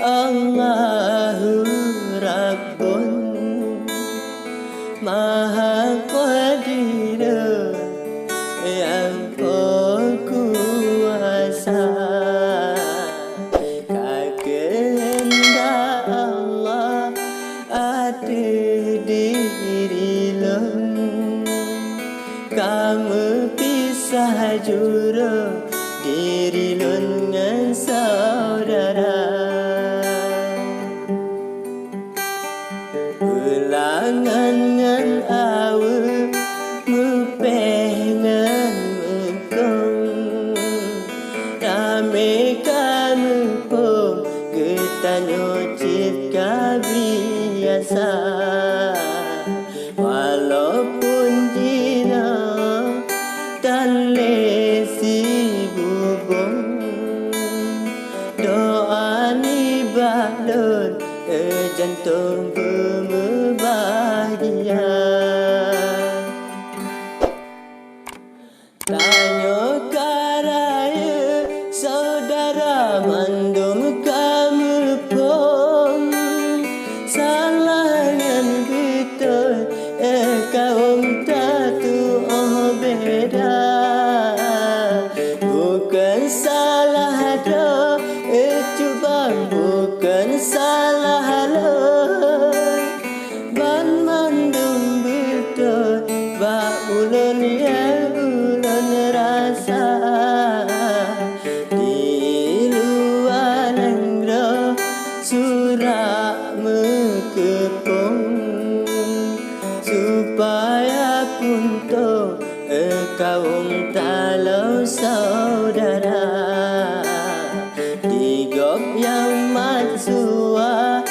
Allahu Rabbun Maha Qadir yang berkuasa. Kehendak Allah ada diri lon, kamu pisah juru diri lon dengan saudara. Ulangan ngan awe mupengan mengkong rame kamu pun ketanyo cipka biasa. Walaupun jina dan lesi bubung doa ni balon jantung berbahagia. Tanya karaya saudara mandum kamu pun salah yang betul kaum tatu beda. Bukan salah do cubang, bukan salah lo ban mandum betul ba ulun ya ulun rasa di luar negara surat mekepung supaya punto kaum talau saudara digop yang matsua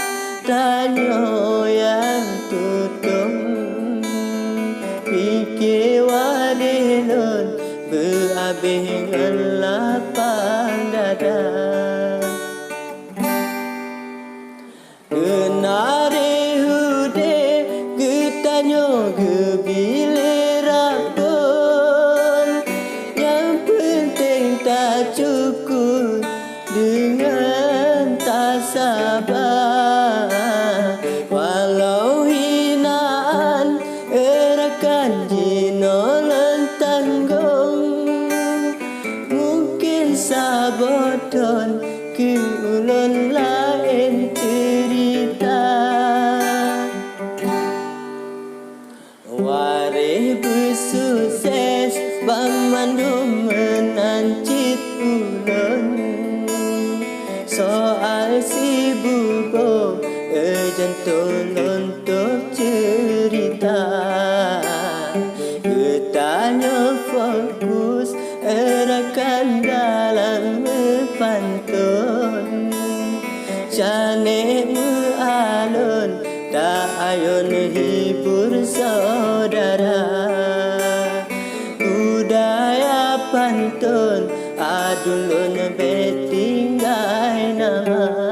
tanyo yang tutung fikir wadilun berabih lapang dada. Kenari hude getanyo gebile rabun, yang penting tak cukup dengan tak sabar. Walau hinaan erakan jino lentanggung, mungkin saboton ke ulun lain cerita. Warih bersukses bamandum menancit ulun soal si bubo jantung untuk cerita. Ketanya fokus erakan dalam pantun, canik alun tak ayun hibur saudara. Budaya pantun adulun betinggai nama.